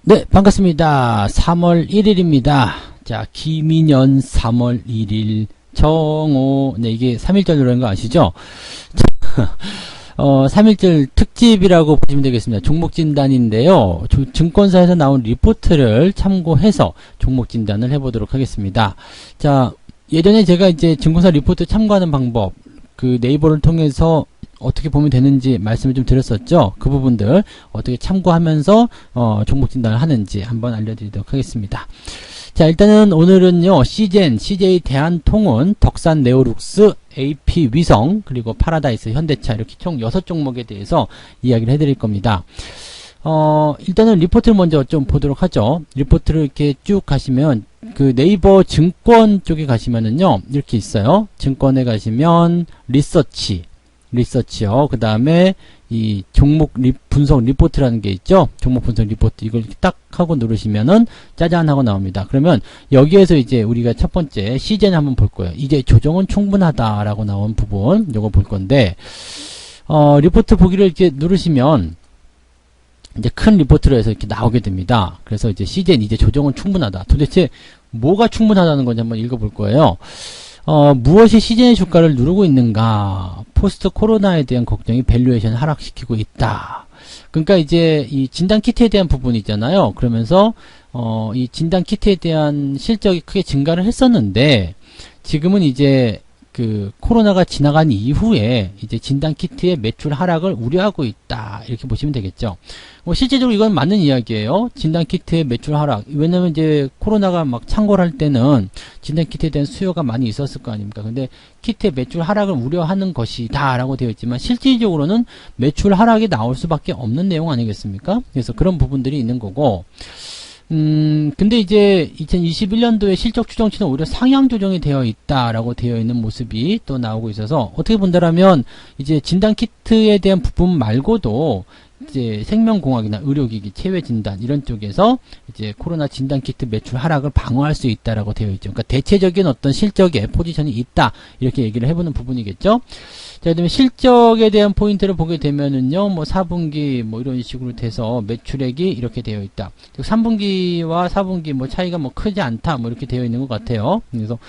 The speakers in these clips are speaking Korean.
네, 반갑습니다. 3월 1일입니다. 자, 김인현 3월 1일 정오. 네, 이게 3일절 노래인 거 아시죠? 3일절 특집이라고 보시면 되겠습니다. 종목 진단인데요. 증권사에서 나온 리포트를 참고해서 종목 진단을 해보도록 하겠습니다. 자, 예전에 제가 이제 증권사 리포트 참고하는 방법, 그 네이버를 통해서 어떻게 보면 되는지 말씀을 좀 드렸었죠. 그 부분들 어떻게 참고하면서 종목 진단을 하는지 한번 알려드리도록 하겠습니다. 자, 일단은 오늘은요, CJ 대한통운, 덕산 네오룩스, AP 위성, 그리고 파라다이스 현대차 이렇게 총 6종목에 대해서 이야기를 해드릴 겁니다. 일단은 리포트를 먼저 좀 보도록 하죠. 리포트를 이렇게 쭉 가시면 그 네이버 증권 쪽에 가시면은요, 이렇게 있어요. 증권에 가시면 리서치요. 그 다음에 이 종목 분석 리포트라는 게 있죠. 종목 분석 리포트. 이걸 딱 하고 누르시면은 짜잔 하고 나옵니다. 그러면 여기에서 이제 우리가 첫 번째 CJ는 한번 볼 거예요. 이제 조정은 충분하다라고 나온 부분, 요거 볼 건데, 리포트 보기를 이렇게 누르시면 이제 큰 리포트로 해서 이렇게 나오게 됩니다. 그래서 이제 CJ는 이제 조정은 충분하다. 도대체 뭐가 충분하다는 건지 한번 읽어볼 거예요. 무엇이 CJ의 주가를 누르고 있는가? 포스트 코로나에 대한 걱정이 밸류에이션 하락시키고 있다. 그러니까 이제 이 진단 키트에 대한 부분이 있잖아요. 그러면서 이 진단 키트에 대한 실적이 크게 증가를 했었는데, 지금은 이제 그 코로나가 지나간 이후에 이제 진단 키트의 매출 하락을 우려하고 있다, 이렇게 보시면 되겠죠. 실제적으로 이건 맞는 이야기예요. 진단 키트의 매출 하락. 왜냐면 이제 코로나가 막 창궐할 때는 진단 키트에 대한 수요가 많이 있었을 거 아닙니까? 근데 키트의 매출 하락을 우려하는 것이다 라고 되어 있지만, 실질적으로는 매출 하락이 나올 수밖에 없는 내용 아니겠습니까? 그래서 그런 부분들이 있는 거고, 근데 이제 2021년도에 실적 추정치는 오히려 상향 조정이 되어 있다라고 되어 있는 모습이 또 나오고 있어서, 어떻게 본다라면 이제 진단 키트에 대한 부분 말고도 이제 생명공학이나 의료기기, 체외진단 이런 쪽에서 이제 코로나 진단 키트 매출 하락을 방어할 수 있다라고 되어 있죠. 그러니까 대체적인 어떤 실적의 포지션이 있다, 이렇게 얘기를 해보는 부분이겠죠. 자, 그다음에 실적에 대한 포인트를 보게 되면은요, 뭐 4분기 뭐 이런 식으로 돼서 매출액이 이렇게 되어 있다. 3분기와 4분기 뭐 차이가 뭐 크지 않다, 뭐 이렇게 되어 있는 것 같아요. 그래서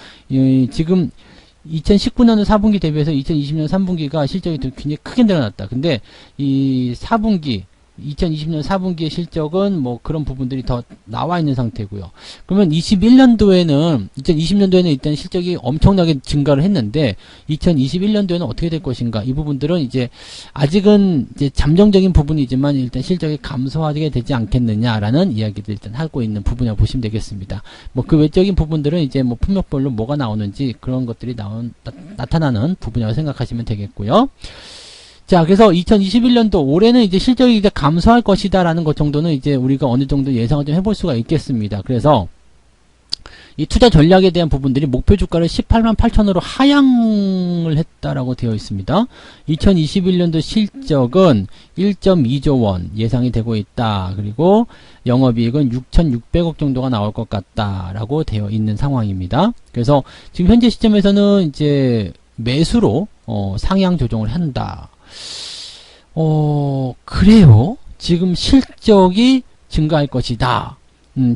지금 2019년도 4분기 대비해서 2020년 3분기가 실적이 굉장히 크게 늘어났다. 근데 이 4분기, 2020년 4분기의 실적은 뭐 그런 부분들이 더 나와 있는 상태고요. 그러면 2020년도에는 일단 실적이 엄청나게 증가를 했는데, 2021년도에는 어떻게 될 것인가? 이 부분들은 이제 아직은 이제 잠정적인 부분이지만 일단 실적이 감소하게 되지 않겠느냐라는 이야기들 일단 하고 있는 부분이라고 보시면 되겠습니다. 뭐 그 외적인 부분들은 이제 뭐 품목별로 뭐가 나오는지 그런 것들이 나타나는 부분이라고 생각하시면 되겠고요. 자, 그래서 2021년도 올해는 이제 실적이 이제 감소할 것이다라는 것 정도는 이제 우리가 어느 정도 예상을 좀 해볼 수가 있겠습니다. 그래서 이 투자 전략에 대한 부분들이 목표 주가를 18만 8천으로 하향을 했다라고 되어 있습니다. 2021년도 실적은 1.2조 원 예상이 되고 있다. 그리고 영업이익은 6,600억 정도가 나올 것 같다라고 되어 있는 상황입니다. 그래서 지금 현재 시점에서는 이제 매수로 상향 조정을 한다. 그래요. 지금 실적이 증가할 것이다.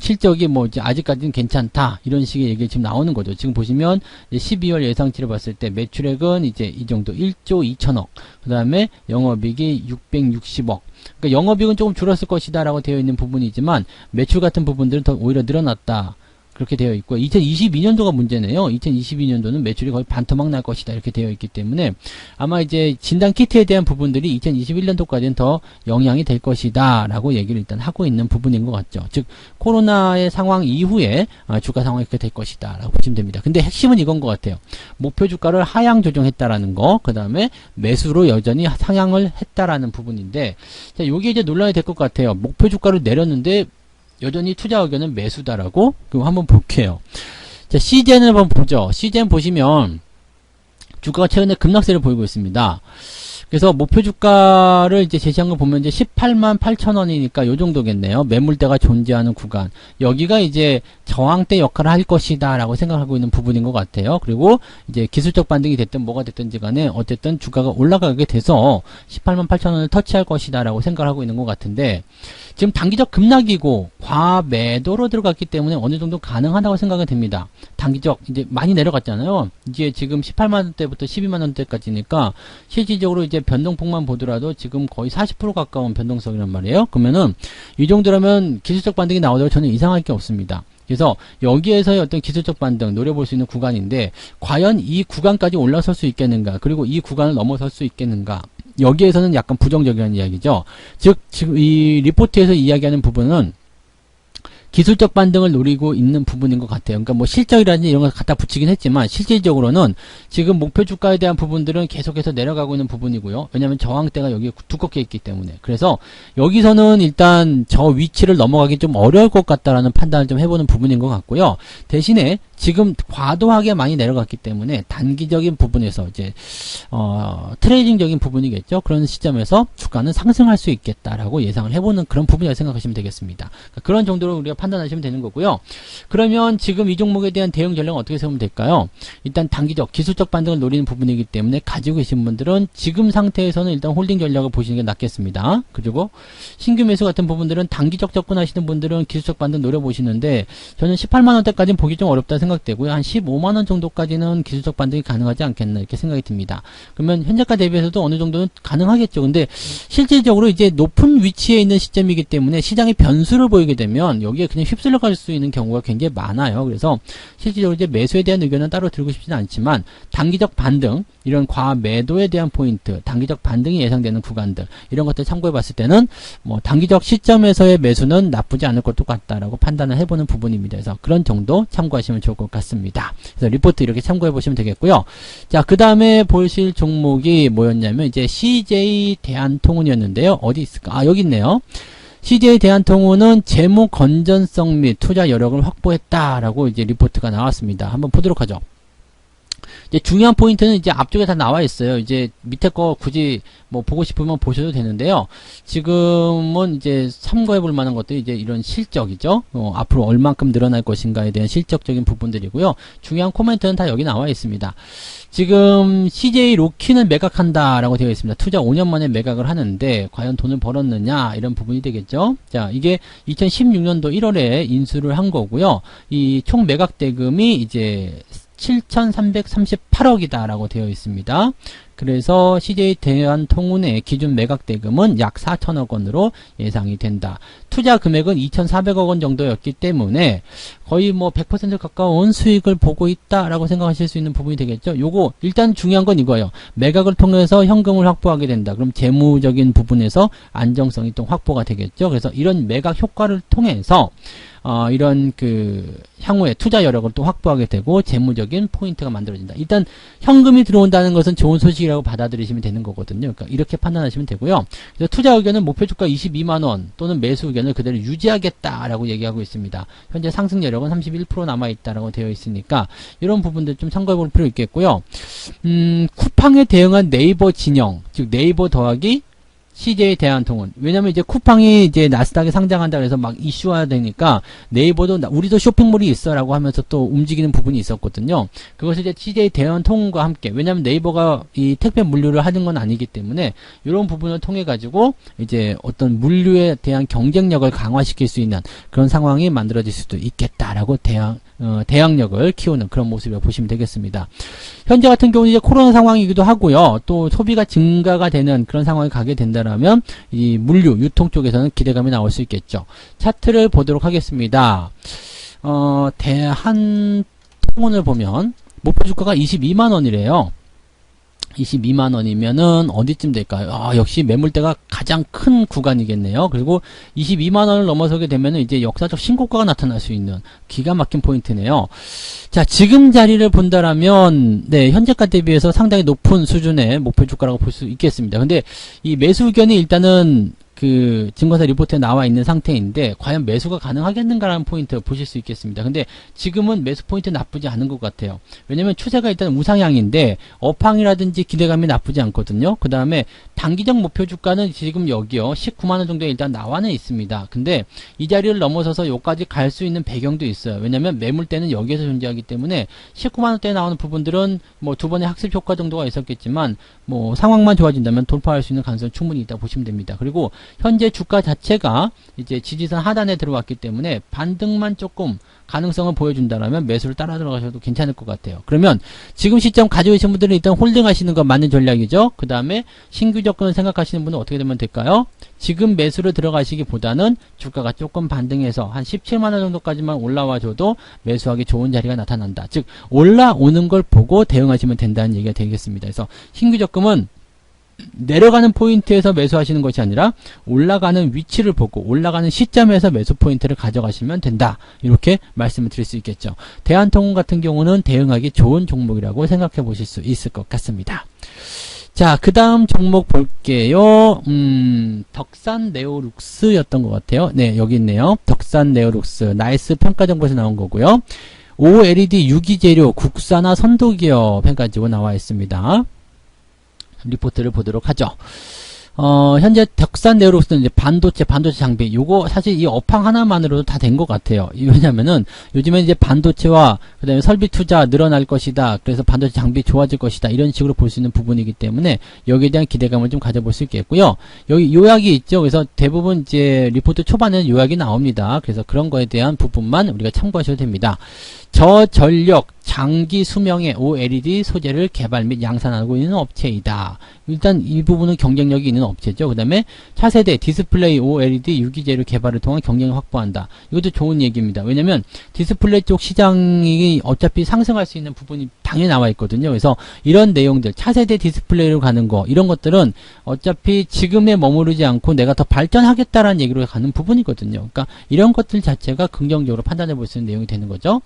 실적이 뭐 이제 아직까지는 괜찮다, 이런 식의 얘기가 지금 나오는 거죠. 지금 보시면 12월 예상치를 봤을 때 매출액은 이제 이 정도 1조 2천억, 그 다음에 영업이익이 660억. 그러니까 영업이익은 조금 줄었을 것이다라고 되어 있는 부분이지만 매출 같은 부분들은 더 오히려 늘어났다, 그렇게 되어 있고, 2022년도가 문제네요. 2022년도는 매출이 거의 반토막 날 것이다, 이렇게 되어 있기 때문에 아마 이제 진단 키트에 대한 부분들이 2021년도까지는 더 영향이 될 것이다 라고 얘기를 일단 하고 있는 부분인 것 같죠. 즉 코로나의 상황 이후에 주가 상황이 그렇게 될 것이다 라고 보시면 됩니다. 근데 핵심은 이건 것 같아요. 목표 주가를 하향 조정했다라는 거, 그 다음에 매수로 여전히 상향을 했다라는 부분인데, 자, 요게 이제 논란이 될 것 같아요. 목표 주가를 내렸는데 여전히 투자 의견은 매수다라고? 그럼 한번 볼게요. 자, CJ는 한번 보죠. CJ는 보시면 주가가 최근에 급락세를 보이고 있습니다. 그래서 목표 주가를 이제 제시한 거 보면 이제 18만 8천 원이니까 요 정도겠네요. 매물대가 존재하는 구간. 여기가 이제 저항대 역할을 할 것이다 라고 생각하고 있는 부분인 것 같아요. 그리고 이제 기술적 반등이 됐든 뭐가 됐든지 간에 어쨌든 주가가 올라가게 돼서 18만 8천 원을 터치할 것이다 라고 생각을 하고 있는 것 같은데, 지금 단기적 급락이고 과매도로 들어갔기 때문에 어느 정도 가능하다고 생각이 됩니다. 단기적 이제 많이 내려갔잖아요. 이제 지금 18만 원대부터 12만 원대까지니까 실질적으로 이제 변동폭만 보더라도 지금 거의 40% 가까운 변동성이란 말이에요. 그러면은 이 정도라면 기술적 반등이 나오더라도 저는 이상할 게 없습니다. 그래서 여기에서의 어떤 기술적 반등 노려볼 수 있는 구간인데, 과연 이 구간까지 올라설 수 있겠는가, 그리고 이 구간을 넘어설 수 있겠는가, 여기에서는 약간 부정적이라는 이야기죠. 즉, 지금 이 리포트에서 이야기하는 부분은 기술적 반등을 노리고 있는 부분인 것 같아요. 그러니까 뭐 실적이라든지 이런 걸 갖다 붙이긴 했지만 실질적으로는 지금 목표 주가에 대한 부분들은 계속해서 내려가고 있는 부분이고요. 왜냐하면 저항대가 여기에 두껍게 있기 때문에. 그래서 여기서는 일단 저 위치를 넘어가기 좀 어려울 것 같다라는 판단을 좀 해보는 부분인 것 같고요. 대신에 지금 과도하게 많이 내려갔기 때문에 단기적인 부분에서 이제 트레이딩적인 부분이겠죠. 그런 시점에서 주가는 상승할 수 있겠다라고 예상을 해보는 그런 부분이라고 생각하시면 되겠습니다. 그러니까 그런 정도로 우리가 판단하시면 되는 거고요. 그러면 지금 이 종목에 대한 대응 전략은 어떻게 세우면 될까요? 일단 단기적 기술적 반등을 노리는 부분이기 때문에 가지고 계신 분들은 지금 상태에서는 일단 홀딩 전략을 보시는 게 낫겠습니다. 그리고 신규 매수 같은 부분들은 단기적 접근하시는 분들은 기술적 반등 노려보시는데, 저는 18만 원대까지는 보기 좀 어렵다 생각되고요. 한 15만 원 정도까지는 기술적 반등이 가능하지 않겠나 이렇게 생각이 듭니다. 그러면 현재가 대비해서도 어느 정도는 가능하겠죠. 근데 실질적으로 이제 높은 위치에 있는 시점이기 때문에 시장의 변수를 보이게 되면 여기에 그냥 휩쓸려 갈 수 있는 경우가 굉장히 많아요. 그래서 실질적으로 이제 매수에 대한 의견은 따로 들고 싶지는 않지만 단기적 반등, 이런 과매도에 대한 포인트, 단기적 반등이 예상되는 구간들, 이런 것들 참고해 봤을 때는 뭐 단기적 시점에서의 매수는 나쁘지 않을 것도 같다라고 판단을 해보는 부분입니다. 그래서 그런 정도 참고하시면 좋을 것 같습니다. 그래서 리포트 이렇게 참고해 보시면 되겠고요. 자, 그 다음에 보실 종목이 뭐였냐면 이제 CJ 대한통운이었는데요. 어디 있을까? 아, 여기 있네요. CJ 대한통운은 재무 건전성 및 투자 여력을 확보했다라고 이제 리포트가 나왔습니다. 한번 보도록 하죠. 이제 중요한 포인트는 이제 앞쪽에 다 나와 있어요. 이제 밑에 거 굳이 뭐 보고 싶으면 보셔도 되는데요. 지금은 이제 참고해 볼 만한 것도 이제 이런 실적이죠. 앞으로 얼만큼 늘어날 것인가에 대한 실적적인 부분들이고요. 중요한 코멘트는 다 여기 나와 있습니다. 지금 CJ 로키는 매각한다라고 되어 있습니다. 투자 5년 만에 매각을 하는데 과연 돈을 벌었느냐, 이런 부분이 되겠죠. 자, 이게 2016년도 1월에 인수를 한 거고요. 이 총 매각 대금이 이제 7,338억이다 라고 되어 있습니다. 그래서 CJ 대한통운의 기준 매각 대금은 약 4천억 원으로 예상이 된다. 투자 금액은 2,400억 원 정도였기 때문에 거의 뭐 100% 가까운 수익을 보고 있다라고 생각하실 수 있는 부분이 되겠죠. 요거 일단 중요한 건 이거예요. 매각을 통해서 현금을 확보하게 된다. 그럼 재무적인 부분에서 안정성이 또 확보가 되겠죠. 그래서 이런 매각 효과를 통해서 이런 그 향후에 투자 여력을 또 확보하게 되고 재무적인 포인트가 만들어진다. 일단 현금이 들어온다는 것은 좋은 소식이라고 받아들이시면 되는 거거든요. 그러니까 이렇게 판단하시면 되고요. 그래서 투자 의견은 목표 주가 22만 원 또는 매수 의견을 그대로 유지하겠다라고 얘기하고 있습니다. 현재 상승 여력은 31% 남아 있다라고 되어 있으니까 이런 부분들 좀 참고해 볼 필요 있겠고요. 쿠팡에 대응한 네이버 진영, 즉 네이버 더하기 CJ 대한통운. 왜냐면 이제 쿠팡이 이제 나스닥에 상장한다 그래서 막 이슈화 되니까 네이버도 우리도 쇼핑몰이 있어라고 하면서 또 움직이는 부분이 있었거든요. 그것을 이제 CJ 대한통운과 함께, 왜냐면 네이버가 이 택배 물류를 하는 건 아니기 때문에 이런 부분을 통해 가지고 이제 어떤 물류에 대한 경쟁력을 강화시킬 수 있는 그런 상황이 만들어질 수도 있겠다라고 대항력을 키우는 그런 모습을 보시면 되겠습니다. 현재 같은 경우는 이제 코로나 상황이기도 하고요. 또 소비가 증가가 되는 그런 상황이 가게 된다라면 이 물류, 유통 쪽에서는 기대감이 나올 수 있겠죠. 차트를 보도록 하겠습니다. 대한통운을 보면 목표 주가가 22만 원이래요. 22만 원이면은 어디쯤 될까요? 역시 매물대가 가장 큰 구간이겠네요. 그리고 22만 원을 넘어서게 되면은 이제 역사적 신고가가 나타날 수 있는 기가 막힌 포인트네요. 자, 지금 자리를 본다라면 네, 현재가 대비해서 상당히 높은 수준의 목표 주가라고 볼 수 있겠습니다. 근데 이 매수 의견이 일단은 그 증권사 리포트에 나와 있는 상태인데 과연 매수가 가능하겠는가라는 포인트 보실 수 있겠습니다. 근데 지금은 매수 포인트 나쁘지 않은 것 같아요. 왜냐면 추세가 일단 우상향인데 업황이라든지 기대감이 나쁘지 않거든요. 그 다음에 단기적 목표 주가는 지금 여기요 19만원 정도에 일단 나와는 있습니다. 근데 이 자리를 넘어서서 여기까지 갈 수 있는 배경도 있어요. 왜냐면 매물대는 여기에서 존재하기 때문에 19만원대에 나오는 부분들은 뭐 두 번의 학습 효과 정도가 있었겠지만 뭐 상황만 좋아진다면 돌파할 수 있는 가능성이 충분히 있다 보시면 됩니다. 그리고 현재 주가 자체가 이제 지지선 하단에 들어왔기 때문에 반등만 조금 가능성을 보여준다라면 매수를 따라 들어가셔도 괜찮을 것 같아요. 그러면 지금 시점 가지고 계신 분들은 일단 홀딩 하시는 건 맞는 전략이죠. 그 다음에 신규 접근을 생각하시는 분은 어떻게 되면 될까요? 지금 매수를 들어가시기보다는 주가가 조금 반등해서 한 17만원 정도까지만 올라와줘도 매수하기 좋은 자리가 나타난다. 즉 올라오는 걸 보고 대응하시면 된다는 얘기가 되겠습니다. 그래서 신규 접근은 내려가는 포인트에서 매수하시는 것이 아니라 올라가는 위치를 보고 올라가는 시점에서 매수 포인트를 가져가시면 된다. 이렇게 말씀을 드릴 수 있겠죠. 대한통운 같은 경우는 대응하기 좋은 종목이라고 생각해 보실 수 있을 것 같습니다. 자, 그 다음 종목 볼게요. 덕산 네오룩스였던 것 같아요. 네, 여기 있네요. 덕산 네오룩스. 나이스 평가정보에서 나온 거고요. OLED 유기재료 국산화 선도기업 해가지고 나와 있습니다. 리포트를 보도록 하죠. 현재 덕산 네오룩스는 이제 반도체 장비, 요거 사실 이 업황 하나만으로도 다 된 것 같아요. 왜냐면은 요즘에 이제 반도체와 그 다음에 설비 투자 늘어날 것이다. 그래서 반도체 장비 좋아질 것이다. 이런 식으로 볼 수 있는 부분이기 때문에 여기에 대한 기대감을 좀 가져볼 수 있겠고요. 여기 요약이 있죠. 그래서 대부분 이제 리포트 초반에는 요약이 나옵니다. 그래서 그런 거에 대한 부분만 우리가 참고하셔도 됩니다. 저전력 장기 수명의 OLED 소재를 개발 및 양산하고 있는 업체이다. 일단 이 부분은 경쟁력이 있는 업체죠. 그 다음에 차세대 디스플레이 OLED 유기재료 개발을 통한 경쟁을 확보한다. 이것도 좋은 얘기입니다. 왜냐면 디스플레이 쪽 시장이 어차피 상승할 수 있는 부분이 당연히 나와 있거든요. 그래서 이런 내용들, 차세대 디스플레이로 가는 거, 이런 것들은 어차피 지금에 머무르지 않고 내가 더 발전하겠다라는 얘기로 가는 부분이거든요. 그러니까 이런 것들 자체가 긍정적으로 판단해 볼 수 있는 내용이 되는 거죠.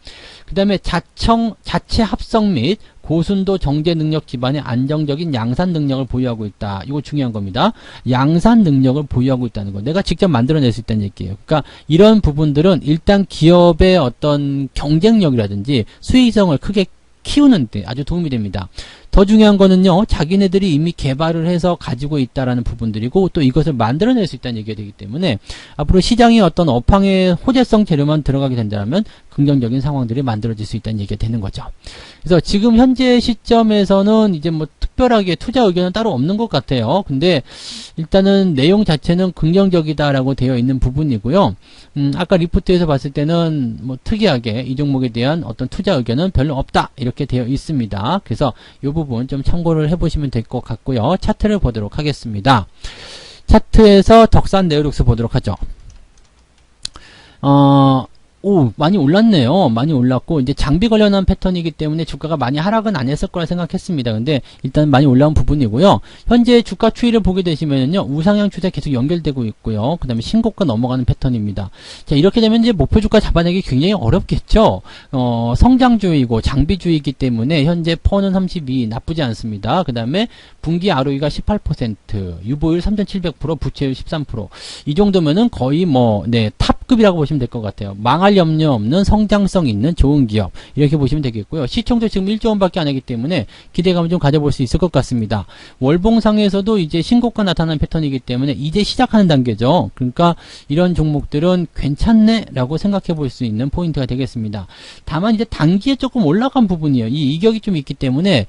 그 다음에 자체 합성 및 고순도 정제 능력 기반의 안정적인 양산 능력을 보유하고 있다. 이거 중요한 겁니다. 양산 능력을 보유하고 있다는 거. 내가 직접 만들어낼 수 있다는 얘기예요. 그러니까 이런 부분들은 일단 기업의 어떤 경쟁력이라든지 수익성을 크게 키우는 데 아주 도움이 됩니다. 더 중요한 거는요, 자기네들이 이미 개발을 해서 가지고 있다라는 부분들이고, 또 이것을 만들어낼 수 있다는 얘기가 되기 때문에, 앞으로 시장에 어떤 업황의 호재성 재료만 들어가게 된다면, 긍정적인 상황들이 만들어질 수 있다는 얘기가 되는 거죠. 그래서 지금 현재 시점에서는 이제 뭐 특별하게 투자 의견은 따로 없는 것 같아요. 근데 일단은 내용 자체는 긍정적이다라고 되어 있는 부분이고요. 아까 리포트에서 봤을 때는 뭐 특이하게 이 종목에 대한 어떤 투자 의견은 별로 없다. 이렇게 되어 있습니다. 그래서 이 부분 좀 참고를 해보시면 될 것 같고요. 차트를 보도록 하겠습니다. 차트에서 덕산 네오룩스 보도록 하죠. 많이 올랐네요. 많이 올랐고, 이제 장비 관련한 패턴이기 때문에 주가가 많이 하락은 안 했을 거라 생각했습니다. 근데 일단 많이 올라온 부분이고요. 현재 주가 추이를 보게 되시면요, 우상향 추세 계속 연결되고 있고요. 그 다음에 신고가 넘어가는 패턴입니다. 자, 이렇게 되면 이제 목표 주가 잡아내기 굉장히 어렵겠죠. 성장주의고 장비주의이기 때문에 현재 퍼는 32 나쁘지 않습니다. 그 다음에 분기 ROE가 18%, 유보율 3,700%, 부채율 13%. 이 정도면은 거의 뭐, 네, 탑급이라고 보시면 될 것 같아요. 망할 염려 없는 성장성 있는 좋은 기업. 이렇게 보시면 되겠고요. 시총도 지금 1조 원밖에 안 하기 때문에 기대감을 좀 가져볼 수 있을 것 같습니다. 월봉상에서도 이제 신고가 나타나는 패턴이기 때문에 이제 시작하는 단계죠. 그러니까 이런 종목들은 괜찮네 라고 생각해 볼 수 있는 포인트가 되겠습니다. 다만 이제 단기에 조금 올라간 부분이에요. 이 이격이 좀 있기 때문에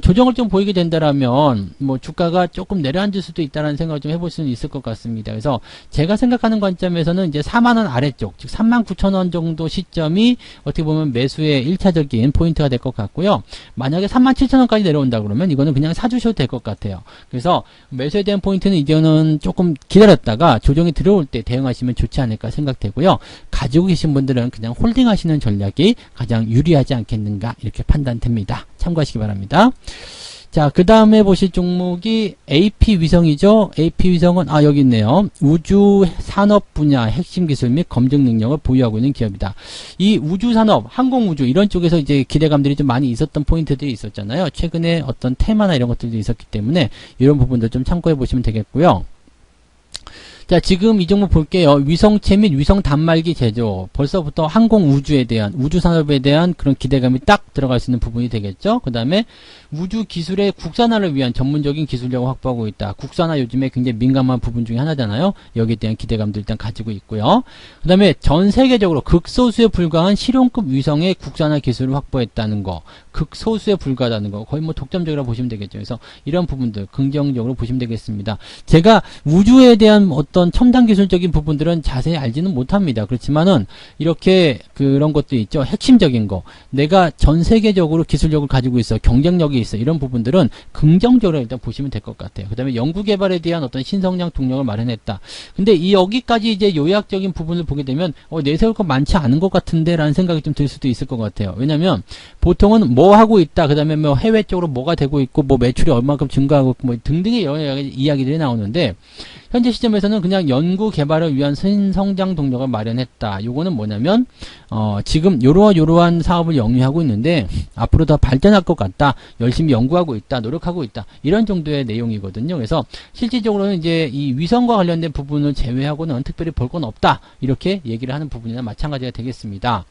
조정을 좀 보이게 된다라면 뭐 주가가 조금 내려앉을 수도 있다라는 생각을 좀 해볼 수는 있을 것 같습니다. 그래서 제가 생각하는 관점에서는 이제 4만원 아래쪽, 즉 39,000원 정도 시점이 어떻게 보면 매수의 1차적인 포인트가 될 것 같고요. 만약에 37,000원까지 내려온다 그러면 이거는 그냥 사주셔도 될 것 같아요. 그래서 매수에 대한 포인트는 이제는 조금 기다렸다가 조정이 들어올 때 대응하시면 좋지 않을까 생각되고요. 가지고 계신 분들은 그냥 홀딩하시는 전략이 가장 유리하지 않겠는가 이렇게 판단됩니다. 참고하시기 바랍니다. 자, 그 다음에 보실 종목이 AP위성이죠. AP위성은 여기 있네요. 우주 산업 분야 핵심 기술 및 검증 능력을 보유하고 있는 기업이다. 이 우주 산업, 항공우주 이런 쪽에서 이제 기대감들이 좀 많이 있었던 포인트들이 있었잖아요. 최근에 어떤 테마나 이런 것들도 있었기 때문에 이런 부분들 좀 참고해 보시면 되겠고요. 자, 지금 이 종목 볼게요. 위성체 및 위성 단말기 제조. 벌써부터 항공 우주에 대한, 우주 산업에 대한 그런 기대감이 딱 들어갈 수 있는 부분이 되겠죠. 그 다음에 우주 기술의 국산화를 위한 전문적인 기술력을 확보하고 있다. 국산화 요즘에 굉장히 민감한 부분 중에 하나잖아요. 여기에 대한 기대감도 일단 가지고 있고요. 그 다음에 전 세계적으로 극소수에 불과한 실용급 위성의 국산화 기술을 확보했다는 거. 극소수에 불과하다는 거. 거의 뭐 독점적이라고 보시면 되겠죠. 그래서 이런 부분들 긍정적으로 보시면 되겠습니다. 제가 우주에 대한 어떤 첨단 기술적인 부분들은 자세히 알지는 못합니다. 그렇지만은 이렇게 그런 것도 있죠. 핵심적인 거. 내가 전 세계적으로 기술력을 가지고 있어. 경쟁력이 있어. 이런 부분들은 긍정적으로 일단 보시면 될 것 같아요. 그 다음에 연구개발에 대한 어떤 신성장 동력을 마련했다. 근데 이 여기까지 이제 요약적인 부분을 보게 되면 내세울 거 많지 않은 것 같은데 라는 생각이 좀 들 수도 있을 것 같아요. 왜냐면 보통은 뭐 하고 있다. 그 다음에 뭐 해외 쪽으로 뭐가 되고 있고 뭐 매출이 얼마큼 증가하고 있고 뭐 등등의 여러 이야기들이 나오는데 현재 시점에서는 그냥 연구 개발을 위한 신성장 동력을 마련했다. 요거는 뭐냐면 지금 요러한 사업을 영위하고 있는데 앞으로 더 발전할 것 같다. 열심히 연구하고 있다. 노력하고 있다. 이런 정도의 내용이거든요. 그래서 실질적으로는 이제 이 위성과 관련된 부분을 제외하고는 특별히 볼 건 없다. 이렇게 얘기를 하는 부분이나 마찬가지가 되겠습니다.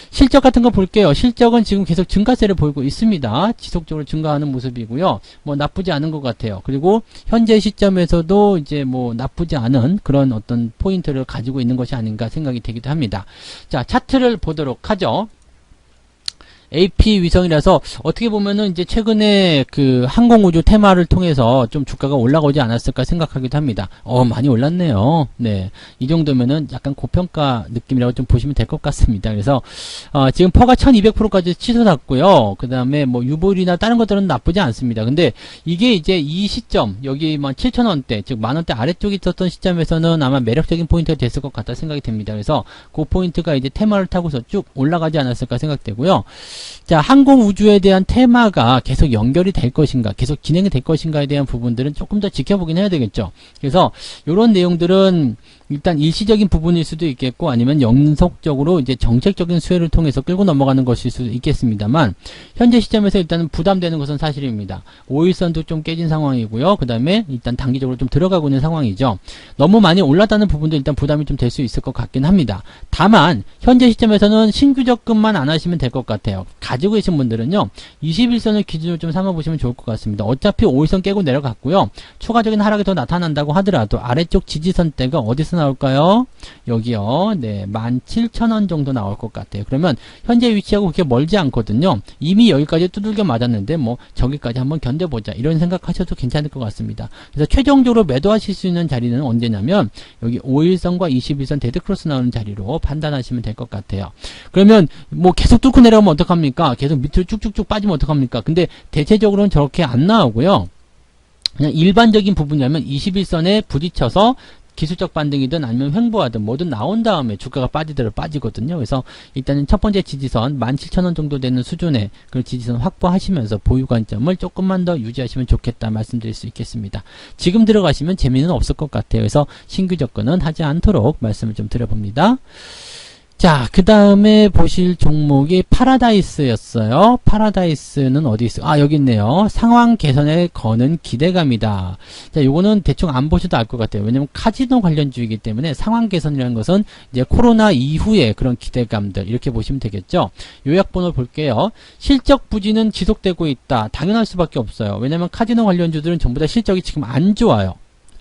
실적 같은 거 볼게요. 실적은 지금 계속 증가세를 보이고 있습니다. 지속적으로 증가하는 모습이고요. 뭐 나쁘지 않은 것 같아요. 그리고 현재 시점에서도 이제 뭐 나쁘지 않은 그런 어떤 포인트를 가지고 있는 것이 아닌가 생각이 되기도 합니다. 자, 차트를 보도록 하죠. AP 위성이라서 어떻게 보면은 이제 최근에 그 항공우주 테마를 통해서 좀 주가가 올라가지 않았을까 생각하기도 합니다. 많이 올랐네요. 네. 이 정도면은 약간 고평가 느낌이라고 좀 보시면 될 것 같습니다. 그래서, 지금 퍼가 1200%까지 치솟았고요. 그 다음에 뭐 유보율이나 다른 것들은 나쁘지 않습니다. 근데 이게 이제 이 시점, 여기 뭐 7,000원대, 즉 만원대 아래쪽에 있었던 시점에서는 아마 매력적인 포인트가 됐을 것 같다 생각이 됩니다. 그래서 그 포인트가 이제 테마를 타고서 쭉 올라가지 않았을까 생각되고요. 자, 항공우주에 대한 테마가 계속 연결이 될 것인가, 계속 진행이 될 것인가에 대한 부분들은 조금 더 지켜보긴 해야 되겠죠. 그래서 이런 내용들은 일단 일시적인 부분일 수도 있겠고 아니면 연속적으로 이제 정책적인 수혜를 통해서 끌고 넘어가는 것일 수도 있겠습니다만 현재 시점에서 일단은 부담되는 것은 사실입니다. 5일선도 좀 깨진 상황이고요. 그 다음에 일단 단기적으로 좀 들어가고 있는 상황이죠. 너무 많이 올랐다는 부분도 일단 부담이 좀 될 수 있을 것 같긴 합니다. 다만 현재 시점에서는 신규 접근만 안 하시면 될 것 같아요. 가지고 계신 분들은요. 21선을 기준으로 좀 삼아보시면 좋을 것 같습니다. 어차피 5일선 깨고 내려갔고요. 추가적인 하락이 더 나타난다고 하더라도 아래쪽 지지선대가 어디서 나올까요? 여기요. 네, 17,000원 정도 나올 것 같아요. 그러면 현재 위치하고 그렇게 멀지 않거든요. 이미 여기까지 두들겨 맞았는데 뭐 저기까지 한번 견뎌보자 이런 생각하셔도 괜찮을 것 같습니다. 그래서 최종적으로 매도하실 수 있는 자리는 언제냐면 여기 5일선과 21선 데드크로스 나오는 자리로 판단하시면 될 것 같아요. 그러면 뭐 계속 뚫고 내려가면 어떡합니까? 계속 밑으로 쭉쭉쭉 빠지면 어떡합니까? 근데 대체적으로는 저렇게 안 나오고요. 그냥 일반적인 부분이라면 21선에 부딪혀서 기술적 반등이든 아니면 횡보하든 뭐든 나온 다음에 주가가 빠지더라도 빠지거든요. 그래서 일단은 첫 번째 지지선 17,000원 정도 되는 수준의 그 지지선 확보하시면서 보유 관점을 조금만 더 유지하시면 좋겠다 말씀드릴 수 있겠습니다. 지금 들어가시면 재미는 없을 것 같아요. 그래서 신규 접근은 하지 않도록 말씀을 좀 드려봅니다. 자, 그 다음에 보실 종목이 파라다이스였어요. 파라다이스는 어디 있어요? 여기 있네요. 상황 개선에 거는 기대감이다. 자, 요거는 대충 안 보셔도 알 것 같아요. 왜냐면 카지노 관련주이기 때문에 상황 개선이라는 것은 이제 코로나 이후에 그런 기대감들, 이렇게 보시면 되겠죠. 요약본을 볼게요. 실적 부진은 지속되고 있다. 당연할 수밖에 없어요. 왜냐면 카지노 관련주들은 전부 다 실적이 지금 안 좋아요.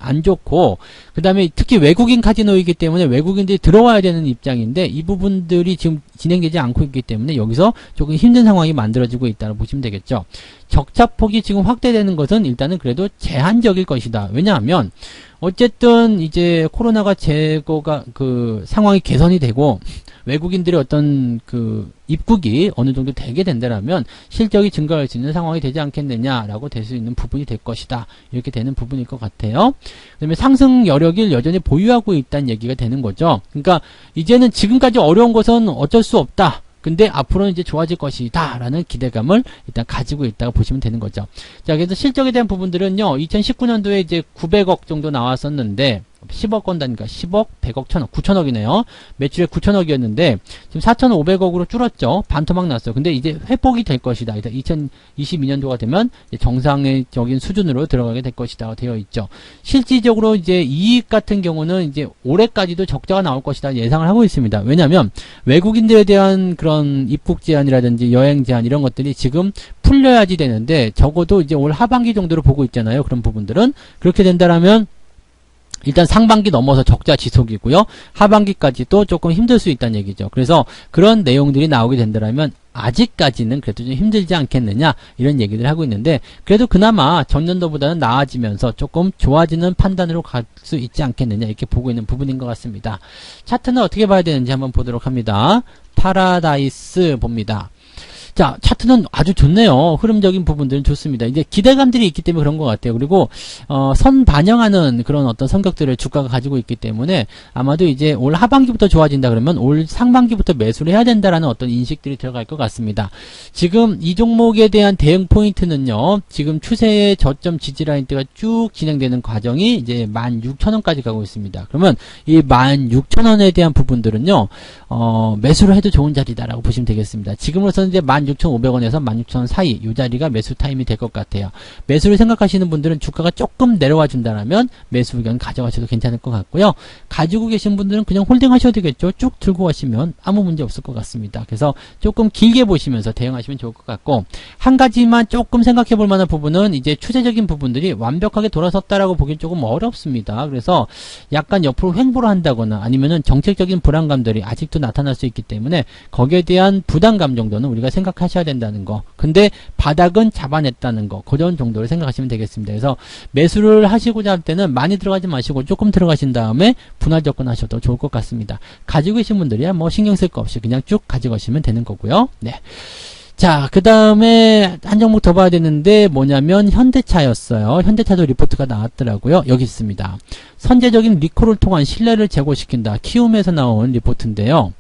안 좋고 그 다음에 특히 외국인 카지노이기 때문에 외국인들이 들어와야 되는 입장인데 이 부분들이 지금 진행되지 않고 있기 때문에 여기서 조금 힘든 상황이 만들어지고 있다고 보시면 되겠죠. 적자폭이 지금 확대되는 것은 일단은 그래도 제한적일 것이다. 왜냐하면 어쨌든 이제 코로나가 제거가 그 상황이 개선이 되고 외국인들의 어떤 그 입국이 어느 정도 되게 된다라면 실적이 증가할 수 있는 상황이 되지 않겠느냐라고 될 수 있는 부분이 될 것이다. 이렇게 되는 부분일 것 같아요. 그다음에 상승 여력을 여전히 보유하고 있다는 얘기가 되는 거죠. 그러니까 이제는 지금까지 어려운 것은 어쩔 수 없다. 근데 앞으로는 이제 좋아질 것이다 라는 기대감을 일단 가지고 있다고 보시면 되는 거죠. 자, 그래서 실적에 대한 부분들은요 2019년도에 이제 900억 정도 나왔었는데 10억 건 단위가 10억, 100억, 1000억, 9천억이네요. 매출액 9천억이었는데 지금 4,500억으로 줄었죠. 반토막 났어요. 근데 이제 회복이 될 것이다. 2022년도가 되면 이제 정상적인 수준으로 들어가게 될 것이다 되어 있죠. 실질적으로 이제 이익 같은 경우는 이제 올해까지도 적자가 나올 것이다 예상을 하고 있습니다. 왜냐하면 외국인들에 대한 그런 입국 제한이라든지 여행 제한 이런 것들이 지금 풀려야지 되는데 적어도 이제 올 하반기 정도로 보고 있잖아요. 그런 부분들은 그렇게 된다라면 일단 상반기 넘어서 적자 지속이고요. 하반기까지도 조금 힘들 수 있다는 얘기죠. 그래서 그런 내용들이 나오게 된다면 아직까지는 그래도 좀 힘들지 않겠느냐 이런 얘기를 하고 있는데 그래도 그나마 전년도보다는 나아지면서 조금 좋아지는 판단으로 갈 수 있지 않겠느냐 이렇게 보고 있는 부분인 것 같습니다. 차트는 어떻게 봐야 되는지 한번 보도록 합니다. 파라다이스 봅니다. 자, 차트는 아주 좋네요. 흐름적인 부분들은 좋습니다. 이제 기대감들이 있기 때문에 그런 것 같아요. 그리고 선 반영하는 그런 어떤 성격들을 주가가 가지고 있기 때문에 아마도 이제 올 하반기부터 좋아진다 그러면 올 상반기부터 매수를 해야 된다라는 어떤 인식들이 들어갈 것 같습니다. 지금 이 종목에 대한 대응 포인트는요. 지금 추세의 저점 지지라인대가 쭉 진행되는 과정이 이제 16,000원까지 가고 있습니다. 그러면 이 16,000원에 대한 부분들은요. 매수를 해도 좋은 자리다라고 보시면 되겠습니다. 지금으로서는 이제 16,500원에서 16,000원 사이 이 자리가 매수 타임이 될 것 같아요. 매수를 생각하시는 분들은 주가가 조금 내려와 준다면 매수 의견 가져가셔도 괜찮을 것 같고요. 가지고 계신 분들은 그냥 홀딩 하셔도 되겠죠. 쭉 들고 가시면 아무 문제 없을 것 같습니다. 그래서 조금 길게 보시면서 대응하시면 좋을 것 같고 한 가지만 조금 생각해 볼 만한 부분은 이제 추세적인 부분들이 완벽하게 돌아섰다라고 보기엔 조금 어렵습니다. 그래서 약간 옆으로 횡보를 한다거나 아니면은 정책적인 불안감들이 아직도 나타날 수 있기 때문에 거기에 대한 부담감 정도는 우리가 생각하셔야 된다는 거. 근데 바닥은 잡아냈다는 거. 그런 정도를 생각하시면 되겠습니다. 그래서 매수를 하시고자 할 때는 많이 들어가지 마시고 조금 들어가신 다음에 분할 접근하셔도 좋을 것 같습니다. 가지고 계신 분들이야 뭐 신경 쓸 거 없이 그냥 쭉 가져가시면 되는 거고요. 네. 자, 그 다음에 한 종목 더 봐야 되는데 뭐냐면 현대차였어요. 현대차도 리포트가 나왔더라고요. 여기 있습니다. 선제적인 리콜을 통한 신뢰를 제고시킨다. 키움에서 나온 리포트인데요.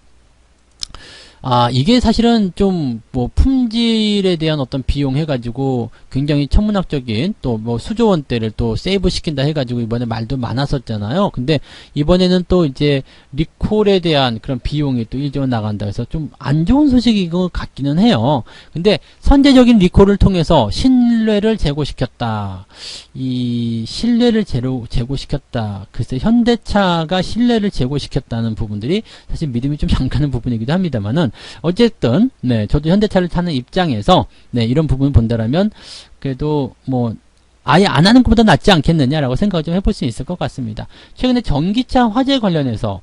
이게 사실은 좀, 품질에 대한 어떤 비용 해가지고 굉장히 천문학적인 또 수조 원대를 또 세이브 시킨다 해가지고 이번에 말도 많았었잖아요. 근데 이번에는 또 이제 리콜에 대한 그런 비용이 또 1조 원 나간다 해서 좀 안 좋은 소식인 것 같기는 해요. 근데 선제적인 리콜을 통해서 신뢰를 제고시켰다. 이 신뢰를 제고시켰다. 글쎄, 현대차가 신뢰를 제고시켰다는 부분들이 사실 믿음이 좀 안 가는 부분이기도 합니다만은 어쨌든 네 저도 현대차를 타는 입장에서 네 이런 부분을 본다라면 그래도 아예 안 하는 것보다 낫지 않겠느냐라고 생각을 좀 해볼 수 있을 것 같습니다. 최근에 전기차 화재 관련해서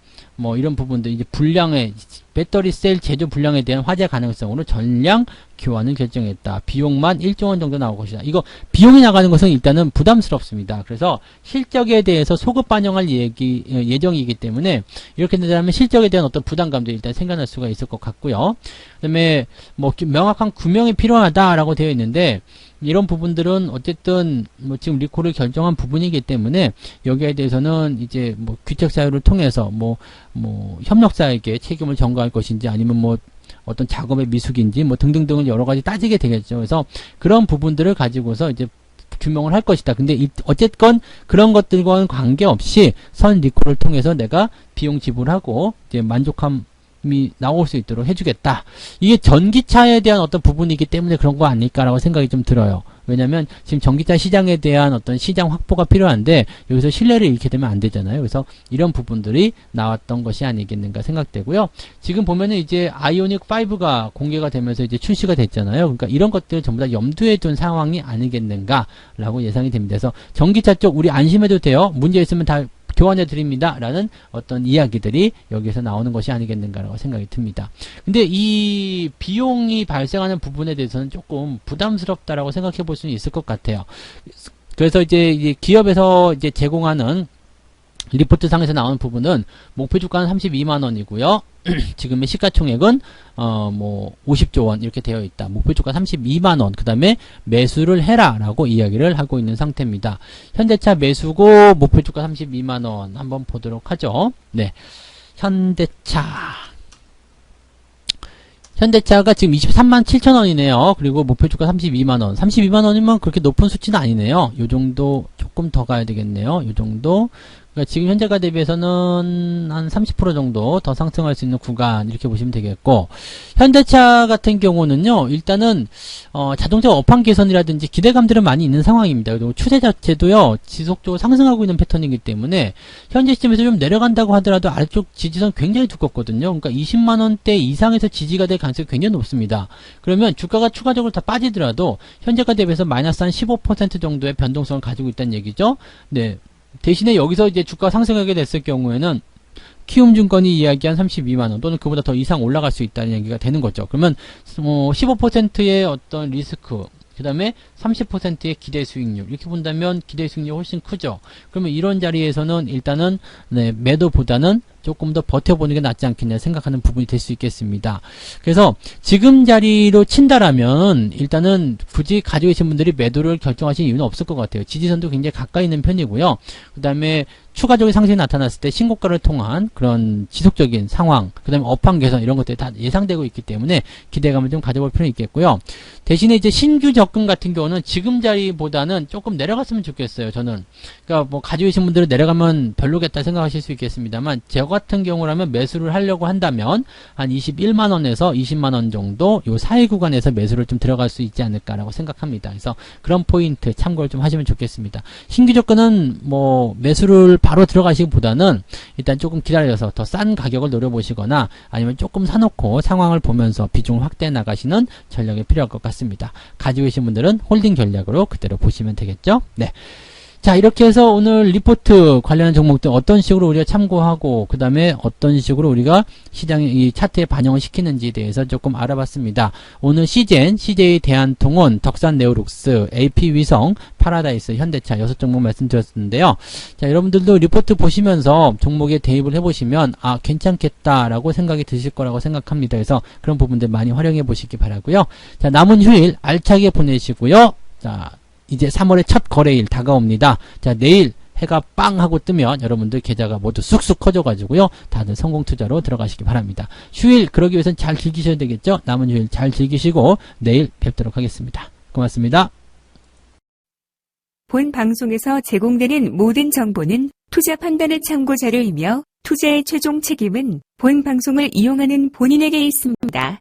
이런 부분들 이제 불량의 배터리 셀 제조 불량에 대한 화재 가능성으로 전량 교환을 결정했다. 비용만 1조 원 정도 나올 것이다. 이거 비용이 나가는 것은 일단은 부담스럽습니다. 그래서 실적에 대해서 소급 반영할 예정이기 때문에 이렇게 된다면 실적에 대한 어떤 부담감도 일단 생겨날 수가 있을 것 같고요. 그다음에 명확한 규명이 필요하다라고 되어 있는데 이런 부분들은 어쨌든 지금 리콜을 결정한 부분이기 때문에 여기에 대해서는 이제 귀책 사유를 통해서 협력사에게 책임을 전가할 것인지 아니면 어떤 작업의 미숙인지 등등등을 여러 가지 따지게 되겠죠. 그래서 그런 부분들을 가지고서 이제 규명을 할 것이다. 근데 어쨌건 그런 것들과는 관계없이 선 리콜을 통해서 내가 비용 지불하고 이제 만족함이 나올 수 있도록 해주겠다. 이게 전기차에 대한 어떤 부분이기 때문에 그런 거 아닐까라고 생각이 좀 들어요. 왜냐면 지금 전기차 시장에 대한 어떤 시장 확보가 필요한데 여기서 신뢰를 잃게 되면 안 되잖아요. 그래서 이런 부분들이 나왔던 것이 아니겠는가 생각되고요. 지금 보면은 이제 아이오닉 5가 공개가 되면서 이제 출시가 됐잖아요. 그러니까 이런 것들을 전부 다 염두에 둔 상황이 아니겠는가라고 예상이 됩니다. 그래서 전기차 쪽 우리 안심해도 돼요. 문제 있으면 다 교환해 드립니다. 라는 어떤 이야기들이 여기서 나오는 것이 아니겠는가라고 생각이 듭니다. 근데 이 비용이 발생하는 부분에 대해서는 조금 부담스럽다라고 생각해 볼 수는 있을 것 같아요. 그래서 이제 기업에서 이제 제공하는 리포트 상에서 나오는 부분은 목표 주가는 32만원이고요. 지금의 시가총액은 50조 원 이렇게 되어 있다. 목표 주가 32만원. 그 다음에 매수를 해라 라고 이야기를 하고 있는 상태입니다. 현대차 매수고 목표 주가 32만원 한번 보도록 하죠. 네, 현대차가 지금 23만 7천원이네요. 그리고 목표 주가 32만원. 32만원이면 그렇게 높은 수치는 아니네요. 요 정도 조금 더 가야 되겠네요. 요 정도. 그러니까 지금 현재가 대비해서는 한 30% 정도 더 상승할 수 있는 구간 이렇게 보시면 되겠고, 현대차 같은 경우는요, 일단은 자동차 업황 개선이라든지 기대감들은 많이 있는 상황입니다. 그리고 추세 자체도요, 지속적으로 상승하고 있는 패턴이기 때문에 현재 시점에서 좀 내려간다고 하더라도 아래쪽 지지선 굉장히 두껍거든요. 그러니까 20만 원대 이상에서 지지가 될 가능성이 굉장히 높습니다. 그러면 주가가 추가적으로 다 빠지더라도 현재가 대비해서 마이너스 한 15% 정도의 변동성을 가지고 있다는 얘기죠. 네. 대신에 여기서 이제 주가 상승하게 됐을 경우에는 키움증권이 이야기한 32만원 또는 그보다 더 이상 올라갈 수 있다는 얘기가 되는 거죠. 그러면 15%의 어떤 리스크, 그 다음에 30%의 기대 수익률, 이렇게 본다면 기대 수익률이 훨씬 크죠. 그러면 이런 자리에서는 일단은 네, 매도보다는 조금 더 버텨보는 게 낫지 않겠냐 생각하는 부분이 될 수 있겠습니다. 그래서 지금 자리로 친다라면 일단은 굳이 가지고 계신 분들이 매도를 결정하신 이유는 없을 것 같아요. 지지선도 굉장히 가까이 있는 편이고요. 그 다음에 추가적인 상승이 나타났을 때 신고가를 통한 그런 지속적인 상황, 그 다음에 업황 개선 이런 것들이 다 예상되고 있기 때문에 기대감을 좀 가져볼 필요는 있겠고요. 대신에 이제 신규 접근 같은 경우는 지금 자리보다는 조금 내려갔으면 좋겠어요. 저는. 그러니까 뭐 가지고 계신 분들은 내려가면 별로겠다 생각하실 수 있겠습니다만, 저 같은 경우라면 매수를 하려고 한다면 한 21만원에서 20만원 정도 요 사이 구간에서 매수를 좀 들어갈 수 있지 않을까라고 생각합니다. 그래서 그런 포인트 참고를 좀 하시면 좋겠습니다. 신규 접근은 뭐 매수를 바로 들어가시기보다는 일단 조금 기다려서 더 싼 가격을 노려보시거나 아니면 조금 사놓고 상황을 보면서 비중을 확대해 나가시는 전략이 필요할 것 같습니다. 가지고 계신 분들은 홀딩 전략으로 그대로 보시면 되겠죠. 네. 자, 이렇게 해서 오늘 리포트 관련한 종목들 어떤 식으로 우리가 참고하고 그 다음에 어떤 식으로 우리가 시장의 이 차트에 반영을 시키는지에 대해서 조금 알아봤습니다. 오늘 CJ, 대한통운, 덕산네오룩스, AP위성, 파라다이스, 현대차 6종목 말씀드렸는데요. 자, 여러분들도 리포트 보시면서 종목에 대입을 해보시면 아, 괜찮겠다라고 생각이 드실 거라고 생각합니다. 그래서 그런 부분들 많이 활용해 보시기 바라고요. 자, 남은 휴일 알차게 보내시고요. 자, 이제 3월의 첫 거래일 다가옵니다. 자, 내일 해가 빵 하고 뜨면 여러분들 계좌가 모두 쑥쑥 커져가지고요. 다들 성공 투자로 들어가시기 바랍니다. 휴일 그러기 위해서는 잘 즐기셔야 되겠죠. 남은 휴일 잘 즐기시고 내일 뵙도록 하겠습니다. 고맙습니다. 본 방송에서 제공되는 모든 정보는 투자 판단의 참고 자료이며 투자의 최종 책임은 본 방송을 이용하는 본인에게 있습니다.